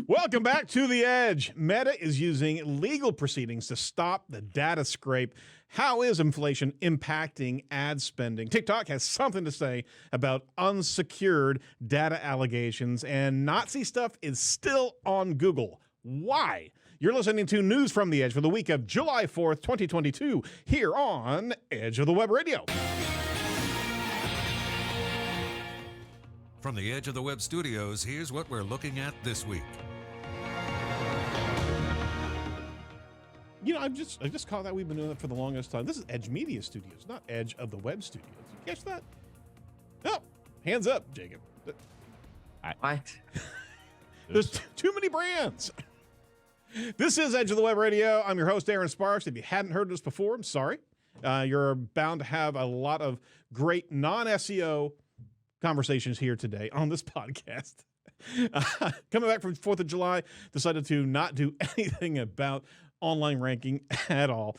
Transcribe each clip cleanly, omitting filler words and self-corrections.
Welcome back to The Edge. Meta is using legal proceedings to stop the data scrape. How is inflation impacting ad spending? TikTok has something to say about unsecured data allegations, and Nazi stuff is still on Google. Why? You're listening to News from The Edge for the week of July 4th, 2022, here on Edge of the Web Radio. From the Edge of the Web studios, here's what we're looking at this week. You know, I just caught that we've been doing that for the longest time. This is Edge Media Studios, not Edge of the Web Studios. You catch that? Oh, hands up, Jacob. What? There's too many brands. This is Edge of the Web Radio. I'm your host, Aaron Sparks. If you hadn't heard this before, I'm sorry. You're bound to have a lot of great non-SEO conversations here today on this podcast. Coming back from 4th of July, decided to not do anything about online ranking at all.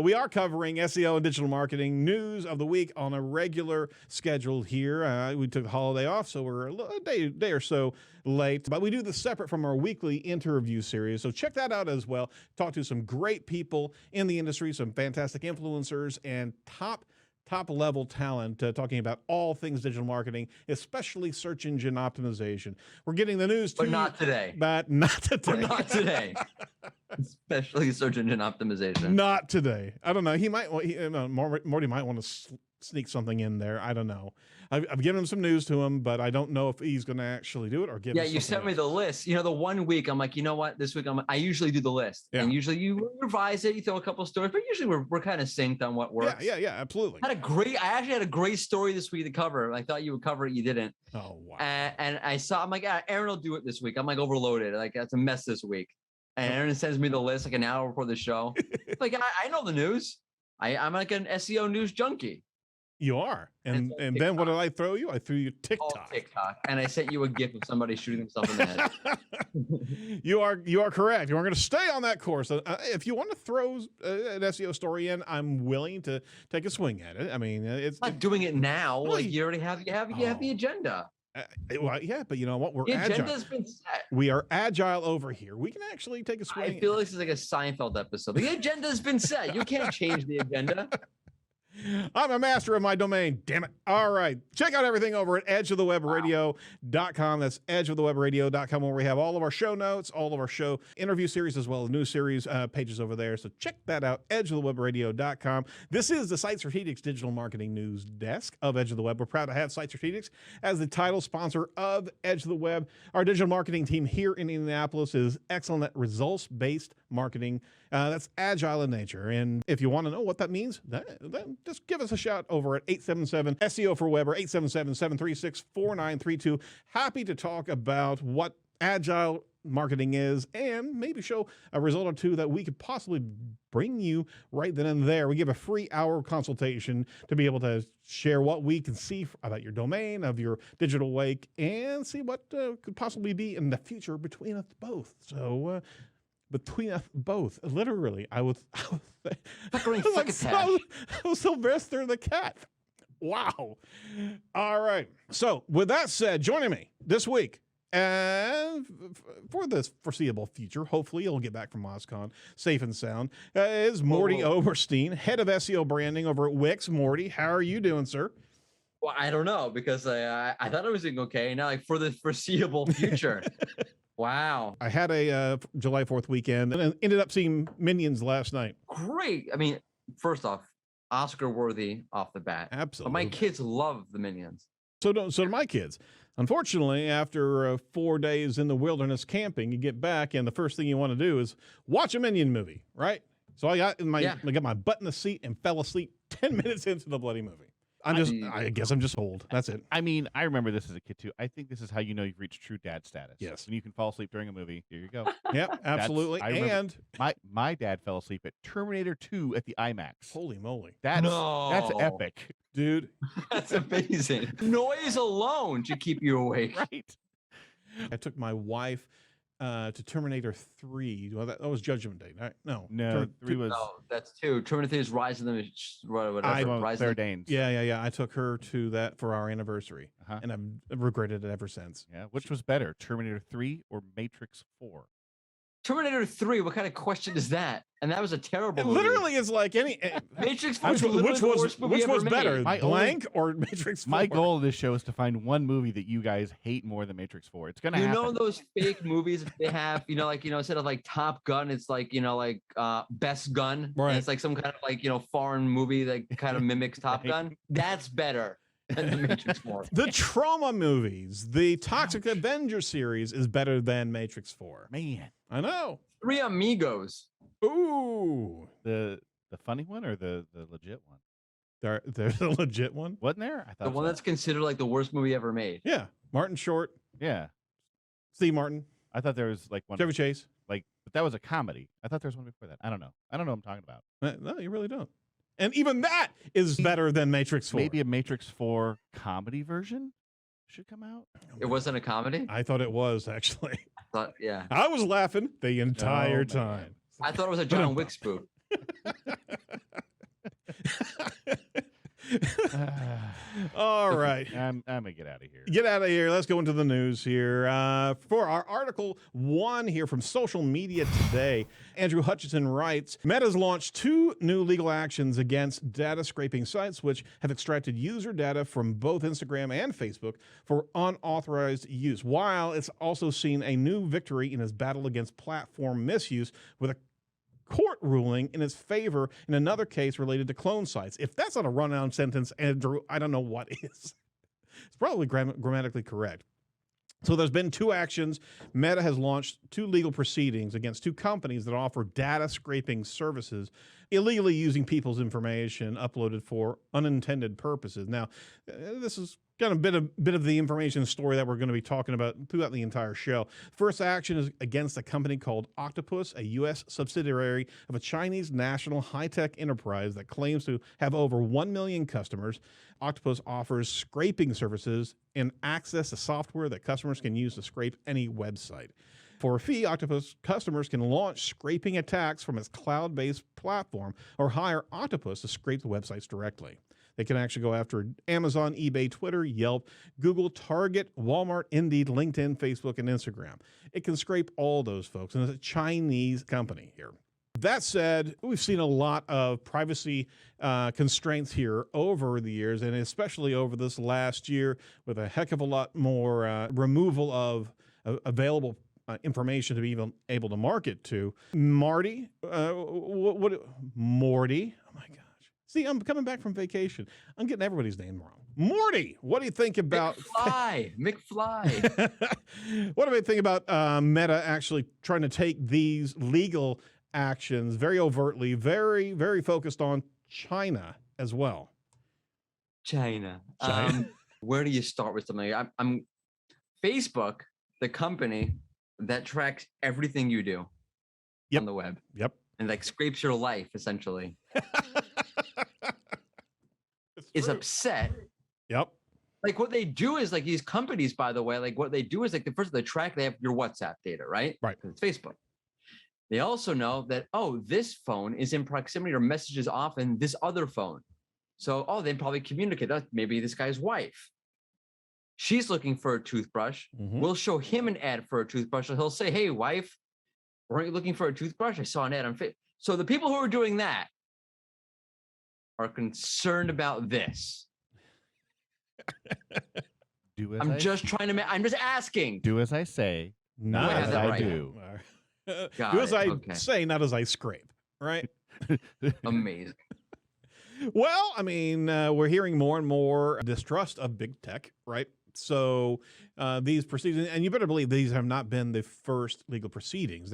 We are covering SEO and digital marketing news of the week on a regular schedule here. We took the holiday off, so we're a day or so late. But we do this separate from our weekly interview series, so check that out as well. Talk to some great people in the industry, some fantastic influencers, and top-level talent talking about all things digital marketing, especially search engine optimization. We're getting the news But not today. But not today. But not today. Especially search engine optimization. Not today. I don't know. Morty might want to sneak something in there. I don't know. I've given him some news to him, but I don't know if he's going to actually do it or give. Yeah, you sent me the list. You know, the 1 week I'm like, you know what? This week I usually do the list, and usually you revise it, you throw a couple of stories, but usually we're kind of synced on what works. Yeah, absolutely. I actually had a great story this week to cover. I thought you would cover it, you didn't. Oh wow. And I'm like, Aaron will do it this week. I'm like overloaded. Like that's a mess this week. And Aaron sends me the list like an hour before the show. Like I know the news. I'm like an SEO news junkie. You are. And then what did I throw you? I threw you TikTok. Oh, TikTok. And I sent you a GIF of somebody shooting themselves in the head. You are correct. You're going to stay on that course. If you want to throw an SEO story in, I'm willing to take a swing at it. I mean, it's not doing it now. Really? Like you already have the agenda. Well, yeah, but you know what? We're the agile. agenda's been set. We are agile over here. We can actually take a swing. I feel like this is like a Seinfeld episode. The agenda's been set. You can't change the agenda. I'm a master of my domain. Damn it. All right. Check out everything over at edgeofthewebradio.com. That's edgeofthewebradio.com, where we have all of our show notes, all of our show interview series, as well as news series pages over there. So check that out, edgeofthewebradio.com. This is the Site Strategics Digital Marketing News Desk of Edge of the Web. We're proud to have Site Strategics as the title sponsor of Edge of the Web. Our digital marketing team here in Indianapolis is excellent at results-based marketing. That's agile in nature. And if you want to know what that means, then just give us a shout over at 877 SEO for Web or 877-736-4932. Happy to talk about what agile marketing is and maybe show a result or two that we could possibly bring you right then and there. We give a free hour consultation to be able to share what we can see about your domain, of your digital wake, and see what could possibly be in the future between us both. So, between us both, literally, I was Sylvester the cat. Wow. All right. So with that said, joining me this week and for this foreseeable future, hopefully he'll get back from MozCon safe and sound, is Morty Oberstein, head of SEO branding over at Wix. Morty, how are you doing, sir? Well, I don't know, because I thought I was doing okay. Now, like for the foreseeable future. Wow. I had a July 4th weekend and ended up seeing Minions last night. Great. I mean, first off, Oscar worthy off the bat. Absolutely. But my kids love the Minions. So do my kids. Unfortunately, after 4 days in the wilderness camping, you get back and the first thing you want to do is watch a Minion movie, right? So I got my butt in the seat and fell asleep 10 minutes into the bloody movie. I guess I'm just old. That's it. I mean, I remember this as a kid too. I think this is how you know you've reached true dad status. Yes. When you can fall asleep during a movie. Here you go. Yeah, absolutely. And my dad fell asleep at Terminator 2 at the IMAX. Holy moly. That's epic. Dude. That's amazing. Noise alone should keep you awake. Right. I took my wife to Terminator 3. Well, that was Judgment Day, right? No. No, three was No, that's 2. Terminator 3 is Rise of the whatever. I- Rise Claire of the, Danes. Yeah. I took her to that for our anniversary, Uh-huh. and I've regretted it ever since. Yeah. Which was better, Terminator 3 or Matrix 4? Terminator 3. What kind of question is that? And that was a terrible It movie. literally is like any. Matrix 4 Which, is literally which the was worst movie which ever was better, made. My Blank or Matrix 4? My goal of this show is to find one movie that you guys hate more than Matrix 4. It's gonna You happen. know those fake movies that they have, instead of like Top Gun, it's like, Best Gun. And Right. it's like some kind of like, foreign movie that kind of mimics Top Right. Gun. That's better than the Matrix 4. The trauma movies, the Toxic Avenger series is better than Matrix 4. Man, I know. Three Amigos. Ooh. the funny one or the legit one? There's a legit one. Wasn't there? I thought The one so. that's considered like the worst movie ever made. Yeah. Martin Short, Yeah. Steve Martin, I thought there was like one Chevy Chase. but that was a comedy. I thought there was one before that. I don't know what I'm talking about. No, you really don't. And even that is better than Matrix 4. Maybe a Matrix 4 comedy version should come out. It wasn't a comedy? I thought it was, actually. Yeah. I was laughing the entire man. time. I thought it was a John Wick spoof. All right. I'm gonna get out of here. Get out of here. Let's go into the news here. For our article 1 here from Social Media Today, Andrew Hutchinson writes, Meta's launched 2 new legal actions against data scraping sites which have extracted user data from both Instagram and Facebook for unauthorized use, while it's also seen a new victory in its battle against platform misuse with a court ruling in its favor in another case related to clone sites. If that's not a run-on sentence, Andrew, I don't know what is. It's probably grammatically correct. So there's been 2 actions. Meta has launched 2 legal proceedings against 2 companies that offer data scraping services, illegally using people's information uploaded for unintended purposes. Now, this is kind of a bit of the information story that we're going to be talking about throughout the entire show. First action is against a company called Octopus, a U.S. subsidiary of a Chinese national high-tech enterprise that claims to have over 1 million customers. Octopus offers scraping services and access to software that customers can use to scrape any website. For a fee, Octopus customers can launch scraping attacks from its cloud-based platform or hire Octopus to scrape the websites directly. They can actually go after Amazon, eBay, Twitter, Yelp, Google, Target, Walmart, Indeed, LinkedIn, Facebook, and Instagram. It can scrape all those folks, and it's a Chinese company here. That said, we've seen a lot of privacy constraints here over the years, and especially over this last year with a heck of a lot more removal of available information to be even able to market to. Morty? Morty? Oh, my gosh. See, I'm coming back from vacation. I'm getting everybody's name wrong. Morty, what do you think about... McFly. What do you think about Meta actually trying to take these legal actions very overtly, very, very focused on China as well? China. China. Where do you start with something? I'm Facebook, the company that tracks everything you do Yep. on the web Yep. and like scrapes your life essentially, It's is true. upset. Yep. Like what they do is like these companies, by the way, like what they do is like they have your WhatsApp data, right? Right. 'Cause it's Facebook. They also know that, oh, this phone is in proximity or messages often this other phone. So, they probably communicate. Maybe this guy's wife. She's looking for a toothbrush. Mhm. We'll show him an ad for a toothbrush. So he'll say, hey, wife, weren't you looking for a toothbrush? I saw an ad on Facebook. So the people who are doing that are concerned about this. I'm just asking. Do as I say, Not I have as that I right? do. Got Do as it, I okay. say, not as I scrape. Right. Amazing. Well, I mean, we're hearing more and more distrust of big tech, right? So these proceedings, and you better believe these have not been the first legal proceedings.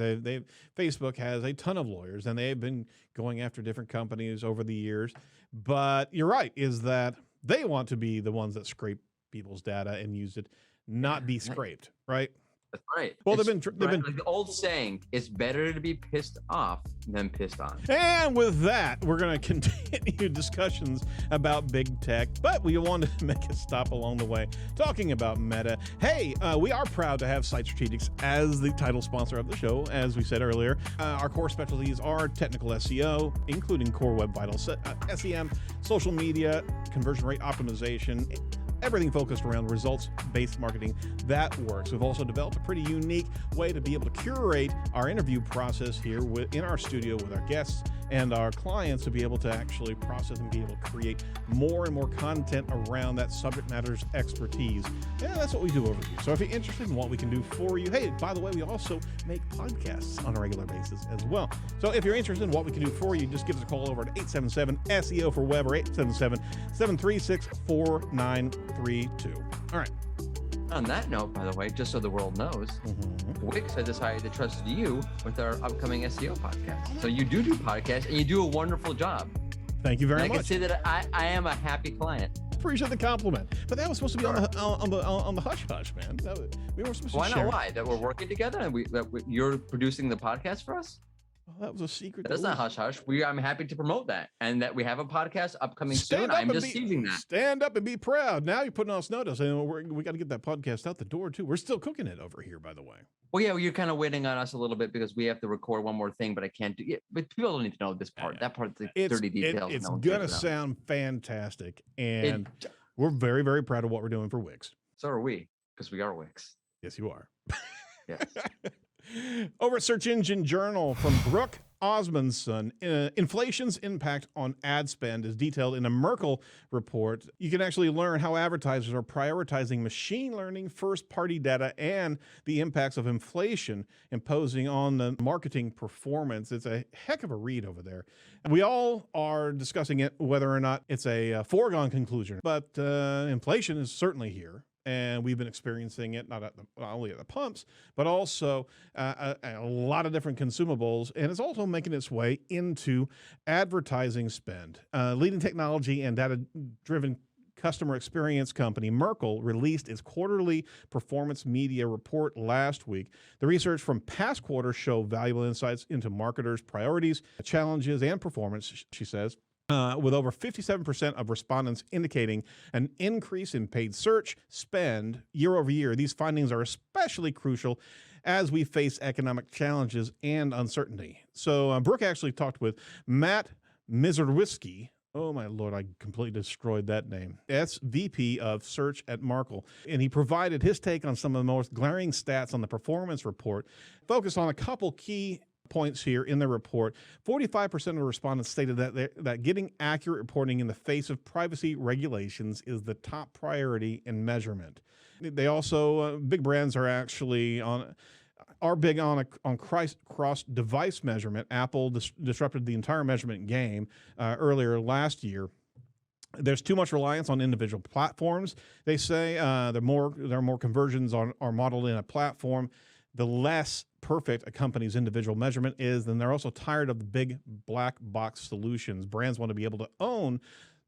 Facebook has a ton of lawyers, and they've been going after different companies over the years. But you're right, is that they want to be the ones that scrape people's data and use it, not be scraped, right? That's right. Well, It's they've been like the old saying, it's better to be pissed off than pissed on. And with that, we're going to continue discussions about big tech, but we wanted to make a stop along the way talking about Meta. Hey, we are proud to have Site Strategics as the title sponsor of the show, as we said earlier. Our core specialties are technical SEO, including core web vitals, SEM, social media, conversion rate optimization, everything focused around results-based marketing that works. We've also developed a pretty unique way to be able to curate our interview process here in our studio with our guests and our clients to be able to actually process and be able to create more and more content around that subject matter's expertise. Yeah, that's what we do over here. So if you're interested in what we can do for you, hey, by the way, we also make podcasts on a regular basis as well. So if you're interested in what we can do for you, just give us a call over at 877-SEO for Web or 877-736-4932. All right. On that note, by the way, just so the world knows, Wix has decided to trust you with our upcoming SEO podcast. So you do podcasts, and you do a wonderful job. Thank you very much. I can say that I am a happy client. Appreciate the compliment, but that was supposed to be on the hush hush, man. We weren't supposed Why to share. not? Why? That we're working together and you're producing the podcast for us? Oh, that was a secret. That's not hush hush. I'm happy to promote that, and that we have a podcast upcoming soon. I'm just teasing that. Stand up and be proud. Now you're putting us notice, and we got to get that podcast out the door too. We're still cooking it over here, by the way. Well, yeah, you're kind of waiting on us a little bit because we have to record one more thing, but I can't do it. But people don't need to know this part. Yeah. That part's like 30 details. It's gonna sound fantastic, and we're very, very proud of what we're doing for Wix. So are we, because we are Wix. Yes, you are. Yes. Over at Search Engine Journal from Brooke Osmondson, inflation's impact on ad spend is detailed in a Merkle report. You can actually learn how advertisers are prioritizing machine learning, first-party data, and the impacts of inflation imposing on the marketing performance. It's a heck of a read over there. And we all are discussing it, whether or not it's a foregone conclusion, but inflation is certainly here. And we've been experiencing it not only at the pumps, but also a lot of different consumables. And it's also making its way into advertising spend. Leading technology and data-driven customer experience company Merkle released its quarterly performance media report last week. The research from past quarters show valuable insights into marketers' priorities, challenges, and performance, she says. With over 57% of respondents indicating an increase in paid search spend year over year. These findings are especially crucial as we face economic challenges and uncertainty. So Brooke actually talked with Matt Mizerwisky. Oh, my Lord, I completely destroyed that name. That's VP of Search at Merkle. And he provided his take on some of the most glaring stats on the performance report, focused on a couple key points here in the report. 45% of respondents stated that getting accurate reporting in the face of privacy regulations is the top priority in measurement. They also, big brands are actually big on cross-device measurement. Apple disrupted the entire measurement game earlier last year. There's too much reliance on individual platforms. They say there are more conversions are modeled in a platform. The less perfect a company's individual measurement is, then they're also tired of the big black box solutions. Brands want to be able to own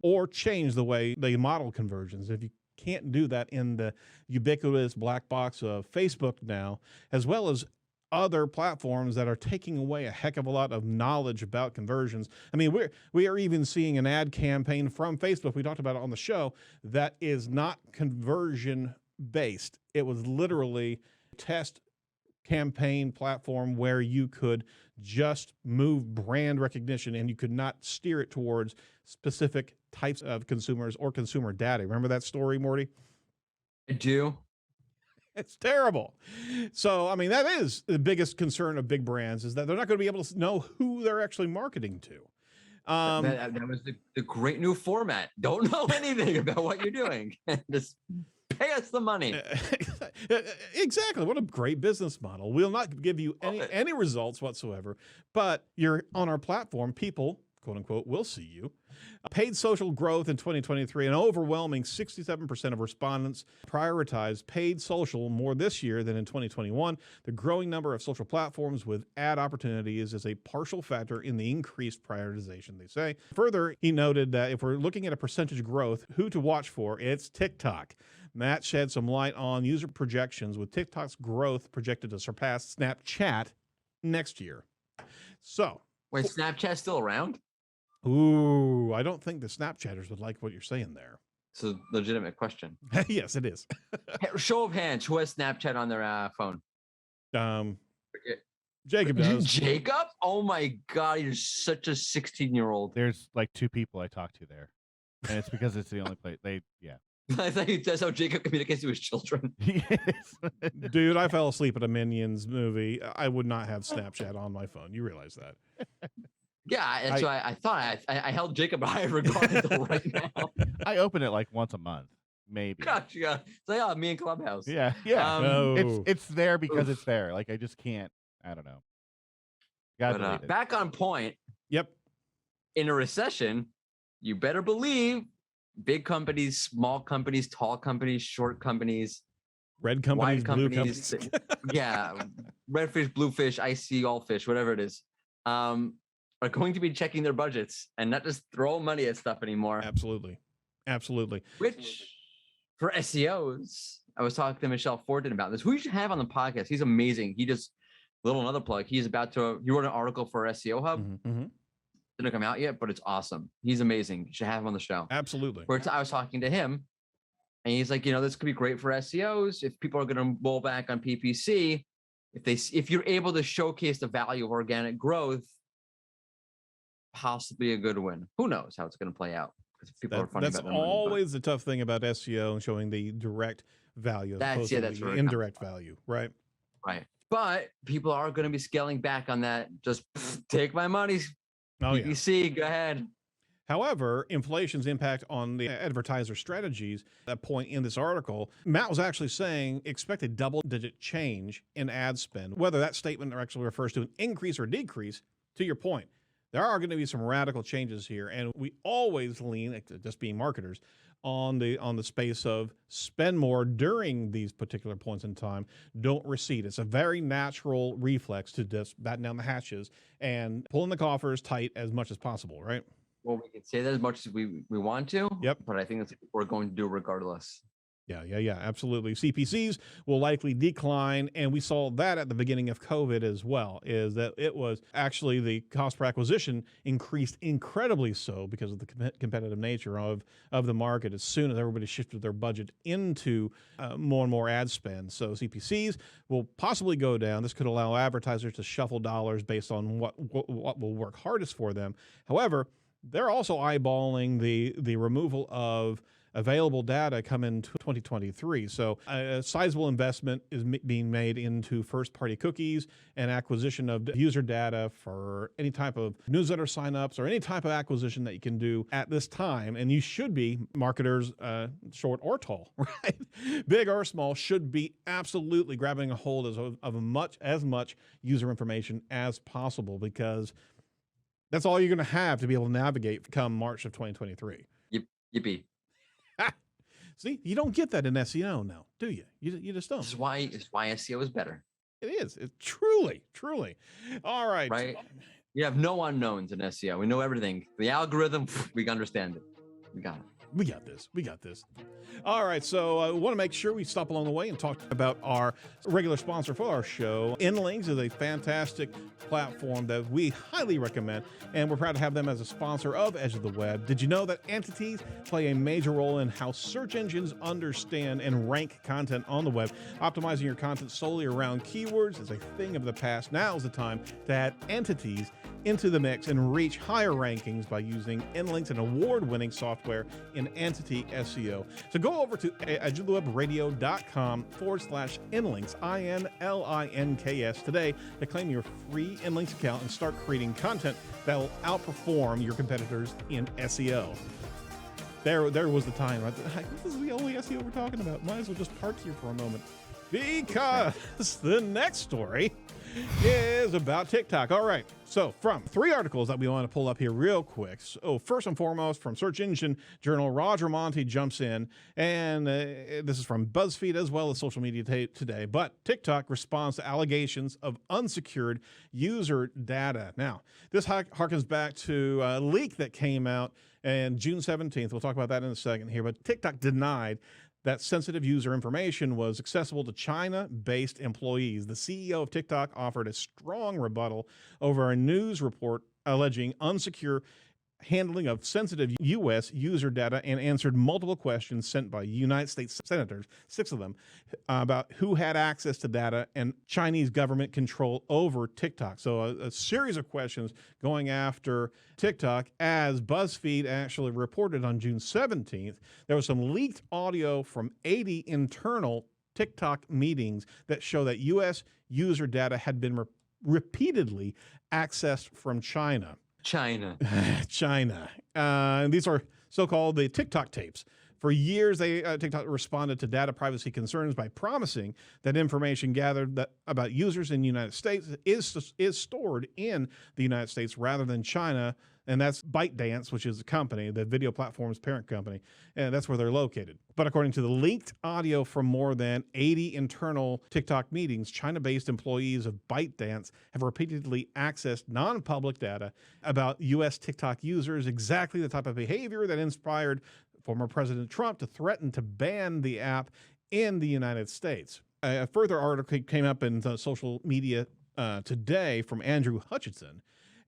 or change the way they model conversions. If you can't do that in the ubiquitous black box of Facebook now, as well as other platforms that are taking away a heck of a lot of knowledge about conversions. I mean, we are even seeing an ad campaign from Facebook, we talked about it on the show, that is not conversion based. It was literally test campaign platform where you could just move brand recognition and you could not steer it towards specific types of consumers or consumer data. Remember that story, Morty? I do. It's terrible. So, I mean, that is the biggest concern of big brands, is that they're not going to be able to know who they're actually marketing to. That was the great new format. Don't know anything about what you're doing. Just pay us the money. Exactly. What a great business model. We'll not give you any results whatsoever, but you're on our platform. People, of quote unquote, will see you. Paid social growth in 2023, an overwhelming 67% of respondents prioritized paid social more this year than in 2021. The growing number of social platforms with ad opportunities is a partial factor in the increased prioritization, they say. Further, he noted that if we're looking at a percentage growth, who to watch for, it's TikTok. Matt shed some light on user projections, with TikTok's growth projected to surpass Snapchat next year. So, Wait, Snapchat's still around? ooh, I don't think the Snapchatters would like what you're saying there. It's a legitimate question. Yes, it is. Show of hands, who has Snapchat on their phone? Jacob does. Jacob? Oh my God, you're such a 16-year-old. There's like 2 people I talk to there, and it's because it's the only place I thought that's how Jacob communicates to his children. Yes. Dude, I fell asleep at a Minions movie. I would not have Snapchat on my phone. You realize that? Yeah, that's why I thought I held Jacob high regard until right now. I open it like once a month, maybe. Gotcha. It's like, me and Clubhouse. Yeah. No. It's there because it's there. Like, I just can't. I don't know. Gotta delete it. Back on point. Yep. In a recession, you better believe big companies, small companies, tall companies, short companies, Red companies, white blue companies, companies. yeah, red fish, blue fish, I see all fish, whatever it is, are going to be checking their budgets and not just throw money at stuff anymore. Absolutely. Which, for SEOs, I was talking to Michelle Fortin about this, who you should have on the podcast. He's amazing. He just, another plug. He wrote an article for SEO Hub. Mm-hmm. Didn't come out yet, but it's awesome. He's amazing. You should have him on the show. Absolutely. I was talking to him, and he's like, this could be great for SEOs if people are going to roll back on PPC. If you're able to showcase the value of organic growth, possibly a good win. Who knows how it's going to play out? Because people are funny that's about their money, always the tough thing about SEO and showing the direct value as opposed to the indirect value, right? Right. But people are going to be scaling back on that. Just take my money. Oh, PPC, go ahead. However, inflation's impact on the advertiser strategies, that point in this article, Matt was actually saying expect a double-digit change in ad spend. Whether that statement actually refers to an increase or decrease, to your point, there are going to be some radical changes here, and we always lean, just being marketers, on the space of spend more during these particular points in time. Don't recede. It's a very natural reflex to just batten down the hatches and pulling the coffers tight as much as possible, right? Well, we can say that as much as we want to. Yep. But I think that's what we're going to do regardless. Yeah, absolutely. CPCs will likely decline, and we saw that at the beginning of COVID as well, is that it was actually the cost per acquisition increased incredibly so because of the competitive nature of the market as soon as everybody shifted their budget into more and more ad spend. So CPCs will possibly go down. This could allow advertisers to shuffle dollars based on what will work hardest for them. However, they're also eyeballing the removal of available data come in 2023. So a sizable investment is being made into first-party cookies and acquisition of user data for any type of newsletter signups or any type of acquisition that you can do at this time. And you should be, marketers, short or tall, right? Big or small, should be absolutely grabbing a hold of as much user information as possible, because that's all you're going to have to be able to navigate come March of 2023. Yippee. See, you don't get that in SEO now, do you? You just don't. This is why SEO is better. It is. It's truly. All right. Right? You have no unknowns in SEO. We know everything. The algorithm, we understand it. We got it. We got this. All right, so I want to make sure we stop along the way and talk about our regular sponsor for our show. InLinks is a fantastic platform that we highly recommend, and we're proud to have them as a sponsor of Edge of the Web. Did you know that entities play a major role in how search engines understand and rank content on the web? Optimizing your content solely around keywords is a thing of the past. Now is the time to add entities into the mix and reach higher rankings by using InLinks, an award-winning software in entity SEO. So go over to edgeofthewebradio.com/InLinks, INLINKS today to claim your free InLinks account and start creating content that will outperform your competitors in SEO. There was the time, right? This is the only SEO we're talking about. Might as well just park here for a moment, because the next story is is about TikTok. All right. So, from 3 articles that we want to pull up here real quick. So, first and foremost, from Search Engine Journal, Roger Monti jumps in, and this is from BuzzFeed as well as Social Media Today. But TikTok responds to allegations of unsecured user data. Now, this harkens back to a leak that came out on June 17th. We'll talk about that in a second here. But TikTok denied that sensitive user information was accessible to China-based employees. The CEO of TikTok offered a strong rebuttal over a news report alleging unsecure handling of sensitive U.S. user data and answered multiple questions sent by United States senators, 6 of them, about who had access to data and Chinese government control over TikTok. So a series of questions going after TikTok. As BuzzFeed actually reported on June 17th, there was some leaked audio from 80 internal TikTok meetings that show that U.S. user data had been repeatedly accessed from China. China. These are so-called the TikTok tapes. For years, TikTok responded to data privacy concerns by promising that information gathered about users in the United States is stored in the United States rather than China. And that's ByteDance, which is the company, the video platform's parent company, and that's where they're located. But according to the leaked audio from more than 80 internal TikTok meetings, China-based employees of ByteDance have repeatedly accessed non-public data about U.S. TikTok users, exactly the type of behavior that inspired former President Trump to threaten to ban the app in the United States. A further article came up in Social Media Today from Andrew Hutchinson,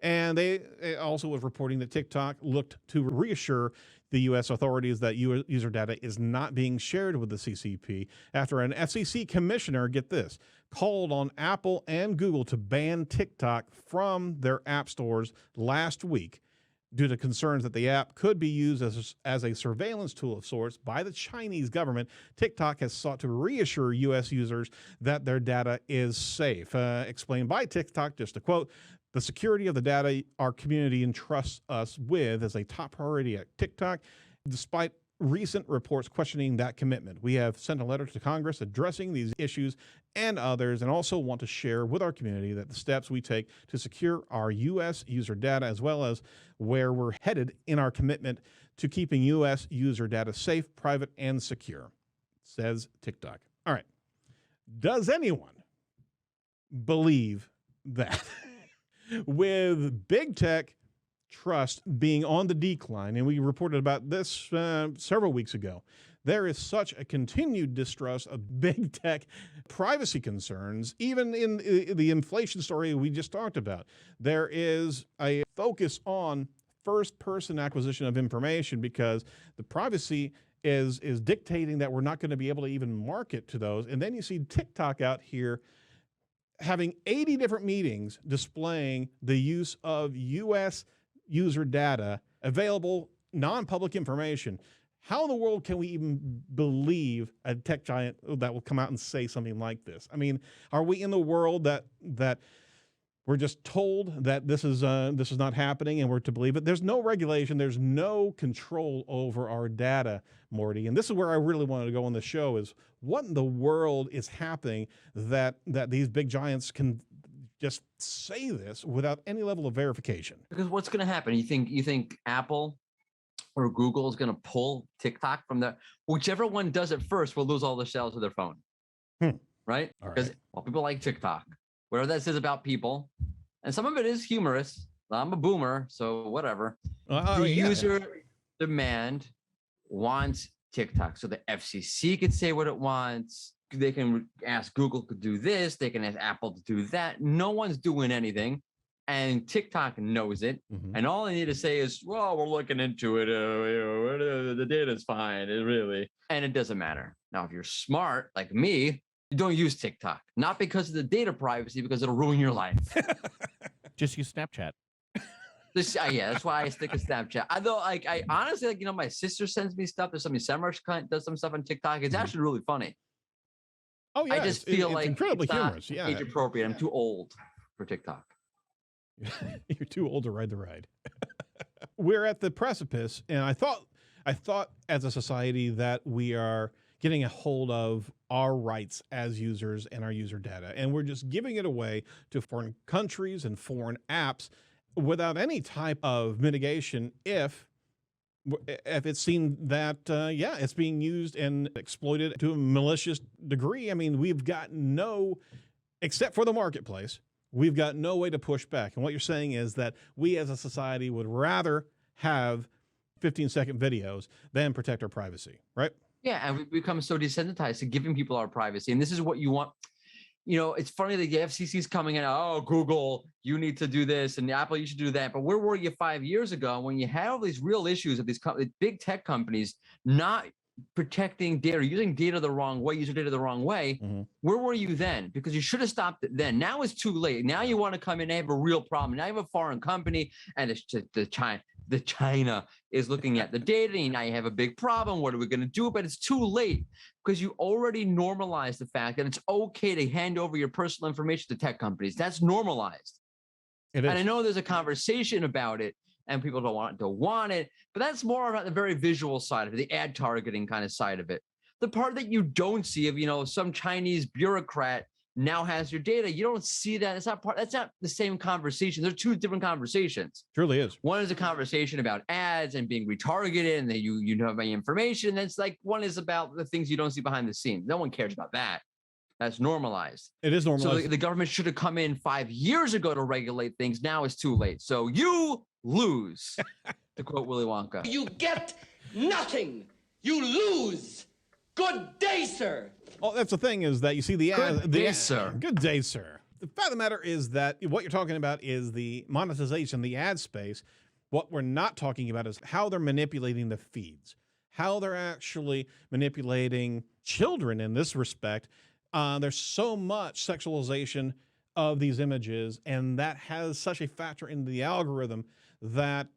and they also was reporting that TikTok looked to reassure the U.S. authorities that user data is not being shared with the CCP after an FCC commissioner, get this, called on Apple and Google to ban TikTok from their app stores last week due to concerns that the app could be used as a surveillance tool of sorts by the Chinese government. TikTok has sought to reassure U.S. users that their data is safe. Explained by TikTok, just a quote, "The security of the data our community entrusts us with is a top priority at TikTok. Despite recent reports questioning that commitment, we have sent a letter to Congress addressing these issues and others, and also want to share with our community that the steps we take to secure our U.S. user data, as well as where we're headed in our commitment to keeping U.S. user data safe, private, and secure," says TikTok. All right. Does anyone believe that? With big tech trust being on the decline, and we reported about this several weeks ago, there is such a continued distrust of big tech privacy concerns. Even in the inflation story we just talked about, there is a focus on first-person acquisition of information because the privacy is dictating that we're not going to be able to even market to those. And then you see TikTok out here having 80 different meetings displaying the use of U.S. user data, available non-public information. How in the world can we even believe a tech giant that will come out and say something like this? I mean, are we in the world that we're just told that this is not happening and we're to believe it? There's no regulation. There's no control over our data, Morty. And this is where I really wanted to go on the show is what in the world is happening that these big giants can just say this without any level of verification? Because what's going to happen? You think Apple or Google is going to pull TikTok from the, whichever one does it first will lose all the sales of their phone, right? Because people like TikTok. Whatever that says about people, and some of it is humorous. I'm a boomer, so whatever. The user demand wants TikTok, so the FCC could say what it wants. They can ask Google to do this. They can ask Apple to do that. No one's doing anything, and TikTok knows it. And all they need to say is, "Well, we're looking into it. The data's fine. It really," and it doesn't matter. Now, if you're smart like me, you don't use TikTok, not because of the data privacy, because it'll ruin your life. Just use Snapchat. That's why I stick with Snapchat. I honestly, my sister sends me stuff. There's somebody Summer does some stuff on TikTok. It's actually really funny. Oh yeah, I just feel it's like incredibly it's not humorous. Yeah, age appropriate. I'm too old for TikTok. You're too old to ride the ride. We're at the precipice, and I thought as a society that we are getting a hold of our rights as users and our user data. And we're just giving it away to foreign countries and foreign apps without any type of mitigation if it's seen that, it's being used and exploited to a malicious degree. I mean, we've got except for the marketplace, we've got no way to push back. And what you're saying is that we as a society would rather have 15-second videos than protect our privacy, right? Yeah, and we've become so desensitized to giving people our privacy. And this is what you want. It's funny that the FCC is coming in, oh, Google, you need to do this, and Apple, you should do that. But where were you 5 years ago when you had all these real issues of these big tech companies not protecting data, using data the wrong way, user data the wrong way? Mm-hmm. Where were you then? Because you should have stopped it then. Now it's too late. Now you want to come in and have a real problem. Now you have a foreign company, and it's just China is looking at the data, and now you have a big problem. What are we going to do? But it's too late because you already normalized the fact that it's okay to hand over your personal information to tech companies. That's normalized. It is. And I know there's a conversation about it, and people don't want it, but that's more about the very visual side of it, the ad targeting kind of side of it. The part that you don't see of, some Chinese bureaucrat now has your data. You don't see that. That's not the same conversation. They're two different conversations. Truly is. One is a conversation about ads and being retargeted and that you know my information. That's like one is about the things you don't see behind the scenes. No one cares about that. That's normalized. It is normalized. So the government should have come in 5 years ago to regulate things. Now it's too late. So you lose, to quote Willy Wonka. You get nothing. You lose. Good day, sir. Well, that's the thing is that you see the ad. Good day, sir. Good day, sir. The fact of the matter is that what you're talking about is the monetization, the ad space. What we're not talking about is how they're manipulating the feeds, how they're actually manipulating children in this respect. There's so much sexualization of these images, and that has such a factor in the algorithm that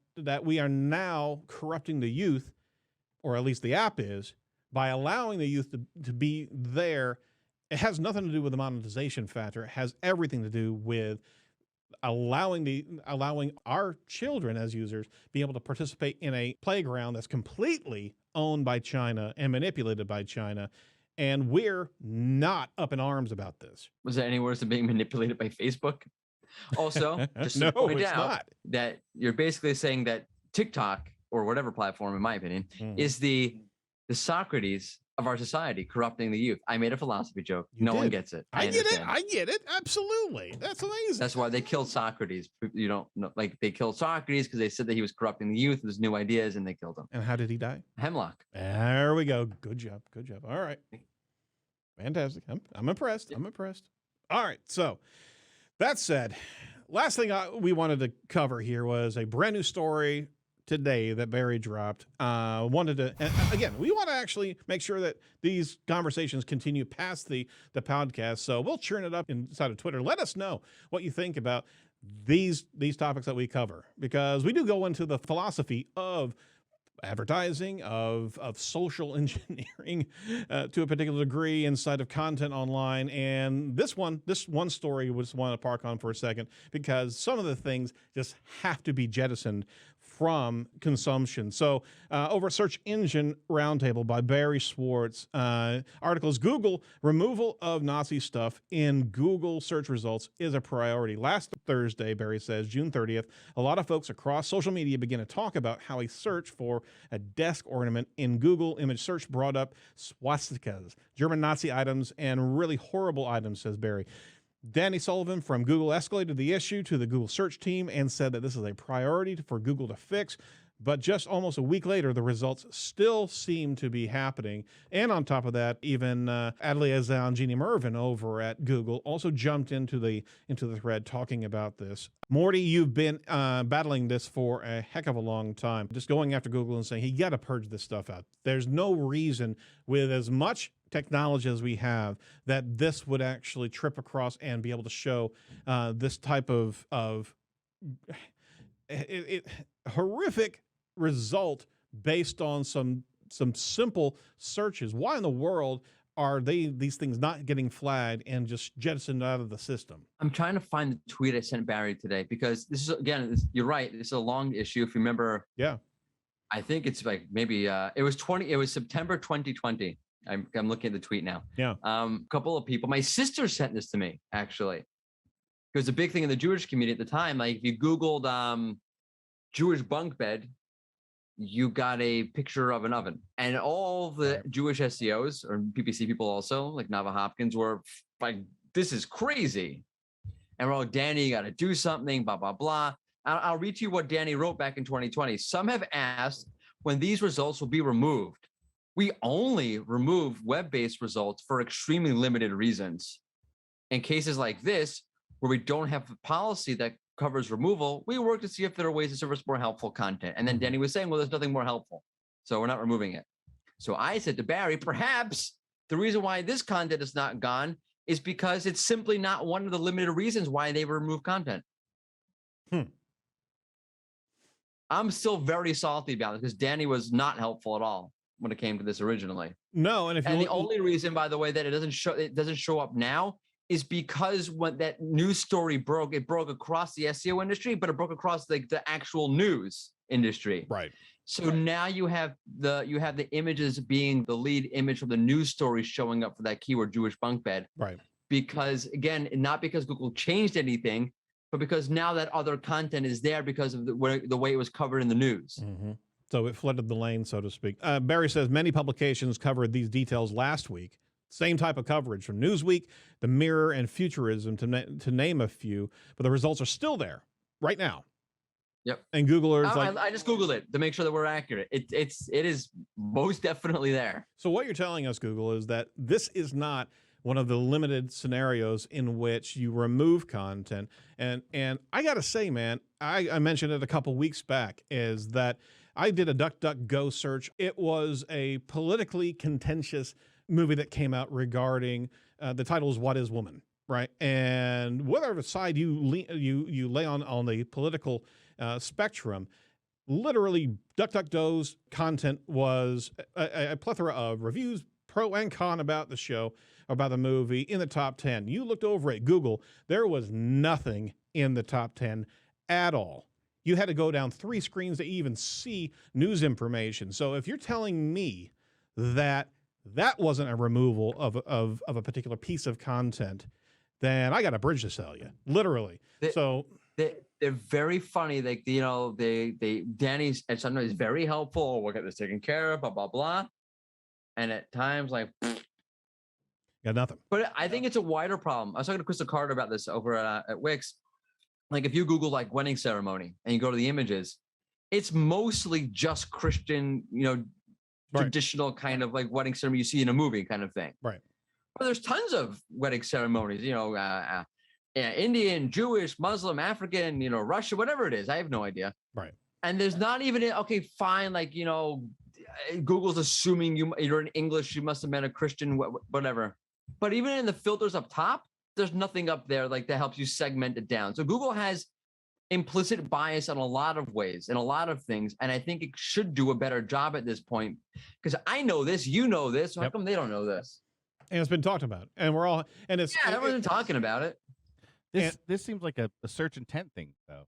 we are now corrupting the youth, or at least the app is, by allowing the youth to be there. It has nothing to do with the monetization factor. It has everything to do with allowing our children as users be able to participate in a playground that's completely owned by China and manipulated by China. And we're not up in arms about this. Was that any worse than being manipulated by Facebook? Also, just to point out that you're basically saying that TikTok, or whatever platform, in my opinion, is the Socrates of our society, corrupting the youth. I made a philosophy joke. No one gets it. I get it. Absolutely. That's amazing. That's why they killed Socrates. You don't know, like they killed Socrates because they said that he was corrupting the youth with his new ideas, and they killed him. And how did he die? Hemlock. There we go. Good job. All right. Fantastic. I'm impressed. I'm impressed. All right. So that said, last thing we wanted to cover here was a brand new story today that Barry dropped. Wanted to, again, we want to actually make sure that these conversations continue past the podcast. So we'll churn it up inside of Twitter. Let us know what you think about these topics that we cover, because we do go into the philosophy of advertising, of social engineering to a particular degree inside of content online. And this one story we just want to park on for a second, because some of the things just have to be jettisoned from consumption. So over Search Engine Roundtable by Barry Schwartz, articles, Google removal of Nazi stuff in Google search results is a priority. Last Thursday, Barry says, June 30th, a lot of folks across social media began to talk about how a search for a desk ornament in Google image search brought up swastikas, German Nazi items, and really horrible items, says Barry. Danny Sullivan from Google escalated the issue to the Google search team and said that this is a priority for Google to fix. But just almost a week later, the results still seem to be happening. And on top of that, even Adley Azal and Jeannie Mervin over at Google also jumped into the thread talking about this. Morty, you've been battling this for a heck of a long time, just going after Google and saying, you got to purge this stuff out. There's no reason with as much technology as we have that this would actually trip across and be able to show this type of horrific result based on some simple searches. Why in the world are these things not getting flagged and just jettisoned out of the system? I'm trying to find the tweet I sent Barry today, because this is, again, you're right. It's a long issue. If you remember, yeah, I think it's like maybe it was September 2020. I'm looking at the tweet now. Yeah. A couple of people. My sister sent this to me, actually. It was a big thing in the Jewish community at the time. Like if you Googled Jewish bunk bed, you got a picture of an oven. And all the Jewish SEOs or PPC people also, like Nava Hopkins, were like, this is crazy. And we're all, Danny, you got to do something, blah, blah, blah. I'll read to you what Danny wrote back in 2020. Some have asked when these results will be removed. We only remove web-based results for extremely limited reasons. In cases like this, where we don't have a policy that covers removal, we work to see if there are ways to surface more helpful content. And then Danny was saying, well, there's nothing more helpful, so we're not removing it. So I said to Barry, perhaps the reason why this content is not gone is because it's simply not one of the limited reasons why they remove content. I'm still very salty about it because Danny was not helpful at all when it came to this originally. No, and the only reason, by the way, that it doesn't show up now is because when that news story broke, it broke across the SEO industry, but it broke across the actual news industry. Right. So now you have the images being the lead image from the news story showing up for that keyword Jewish bunk bed. Right. Because again, not because Google changed anything, but because now that other content is there because of the way it was covered in the news. Mm-hmm. So it flooded the lane, so to speak. Barry says many publications covered these details last week. Same type of coverage from Newsweek, The Mirror, and Futurism, to name a few, but the results are still there right now. Yep. And Googlers I just Googled it to make sure that we're accurate. It is most definitely there. So what you're telling us, Google, is that this is not one of the limited scenarios in which you remove content. And I got to say, man, I mentioned it a couple weeks back, is that I did a DuckDuckGo search. It was a politically contentious movie that came out regarding the title is What is Woman, right? And whatever side you lay on the political spectrum, literally DuckDuckGo's content was a plethora of reviews, pro and con, about the show, about the movie, in the top 10. You looked over at Google, there was nothing in the top 10 at all. You had to go down 3 screens to even see news information. So if you're telling me that wasn't a removal of a particular piece of content, then I got a bridge to sell you, literally. They're very funny. Like, you know, Danny's at sometimes very helpful. We'll get this taken care of, blah, blah, blah. And at times, like, got nothing. But I think it's a wider problem. I was talking to Crystal Carter about this over at Wix. Like, if you Google like wedding ceremony and you go to the images, it's mostly just Christian, you know, traditional kind of like wedding ceremony you see in a movie kind of thing. Right. But there's tons of wedding ceremonies, you know, Indian, Jewish, Muslim, African, you know, Russian, whatever it is. I have no idea. Right. And there's not even, okay, fine. Like, you know, Google's assuming you're in English, you must have been a Christian, whatever. But even in the filters up top, there's nothing up there like that helps you segment it down. So Google has implicit bias in a lot of ways, in a lot of things. And I think it should do a better job at this point, because I know this, you know this. So how come they don't know this? And it's been talked about, and we're all, and it's, yeah, everyone's talking about it. This seems like a search intent thing, though.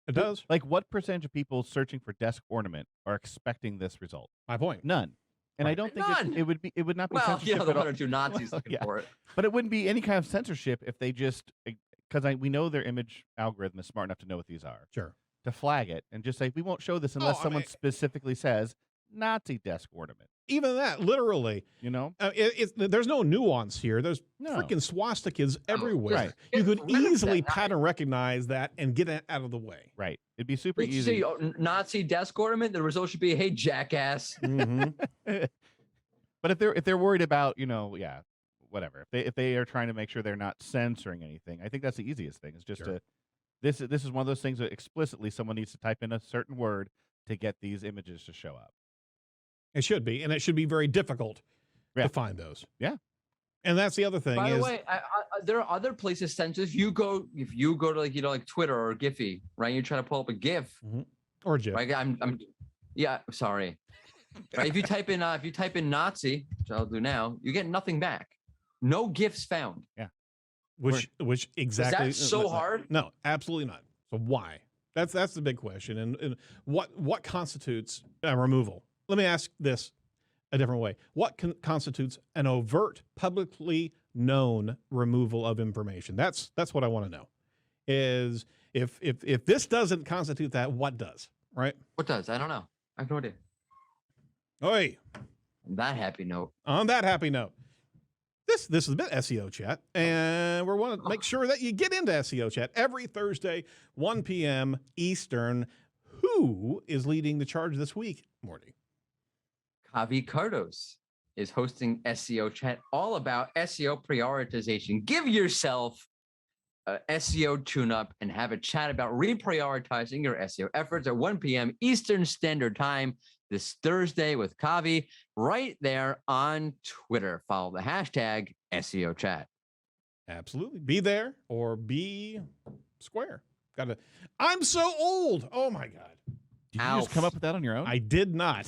It does. Like, what percentage of people searching for desk ornament are expecting this result? My point. None. And I don't think it would not be censorship the at all. one or two Nazis looking for it. But it wouldn't be any kind of censorship if they just, because we know their image algorithm is smart enough to know what these are. Sure. To flag it and just say, we won't show this unless someone specifically says Nazi desk ornament. Even that, literally, you know, there's no nuance here. There's freaking swastikas everywhere. Right. You could easily pattern recognize that and get it out of the way. Right. It'd be super easy. See, Nazi desk ornament. The result should be, "Hey, jackass." Mm-hmm. But if they're worried about, you know, whatever. If they are trying to make sure they're not censoring anything, I think that's the easiest thing. Is just this is one of those things that explicitly someone needs to type in a certain word to get these images to show up. It should be, and it should be very difficult to find those. Yeah. And that's the other thing. By the way, there are other places censored. If you go to like, you know, like Twitter or Giphy, right? You try to pull up a GIF or GIF. Right? Sorry. Right? If you type in Nazi, which I'll do now, you get nothing back. No GIFs found. Yeah. Which exactly is that so hard? No, absolutely not. So why? That's the big question. And what constitutes a removal? Let me ask this. a different way. What constitutes an overt, publicly known removal of information? That's what I want to know. Is if this doesn't constitute that, what does? Right? What does? I don't know. I have no idea. Oi. On that happy note. On that happy note, this has been SEO Chat, and we want to make sure that you get into SEO Chat every Thursday, 1 p.m. Eastern. Who is leading the charge this week, Morty? Kavi Cardos is hosting SEO Chat, all about SEO prioritization. Give yourself a SEO tune-up and have a chat about reprioritizing your SEO efforts at 1 p.m. Eastern Standard Time this Thursday with Kavi right there on Twitter. Follow the hashtag SEO Chat. Absolutely. Be there or be square. I'm so old. Oh my God. Did you just come up with that on your own? I did not.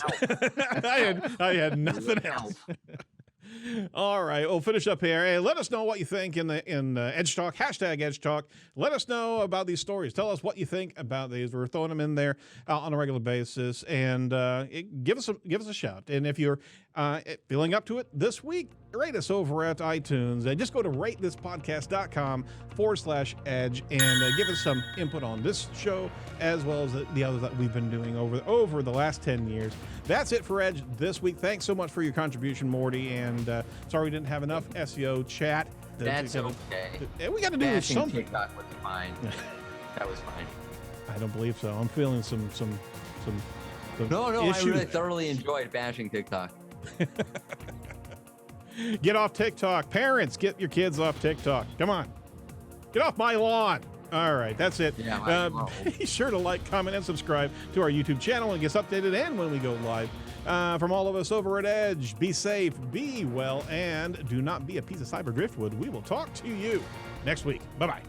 I had nothing else. All right, we'll finish up here. Hey, let us know what you think in Edge Talk, hashtag Edge Talk. Let us know about these stories. Tell us what you think about these. We're throwing them in there on a regular basis, and give us a shout. And if you're feeling up to it this week, rate us over at iTunes. Just go to ratethispodcast.com/edge and give us some input on this show as well as the others that we've been doing over the last 10 years. That's it for Edge this week. Thanks so much for your contribution, Morty. And sorry we didn't have enough SEO chat. That's okay. We got to do something. TikTok was fine. That was fine. I don't believe so. I'm feeling some No, issues. I really thoroughly enjoyed bashing TikTok. Get off TikTok. Parents, get your kids off TikTok. Come on. Get off my lawn. All right, that's it. Yeah, be sure to like, comment, and subscribe to our YouTube channel and get updated and when we go live. From all of us over at Edge, be safe, be well, and do not be a piece of cyber driftwood. We will talk to you next week. Bye-bye.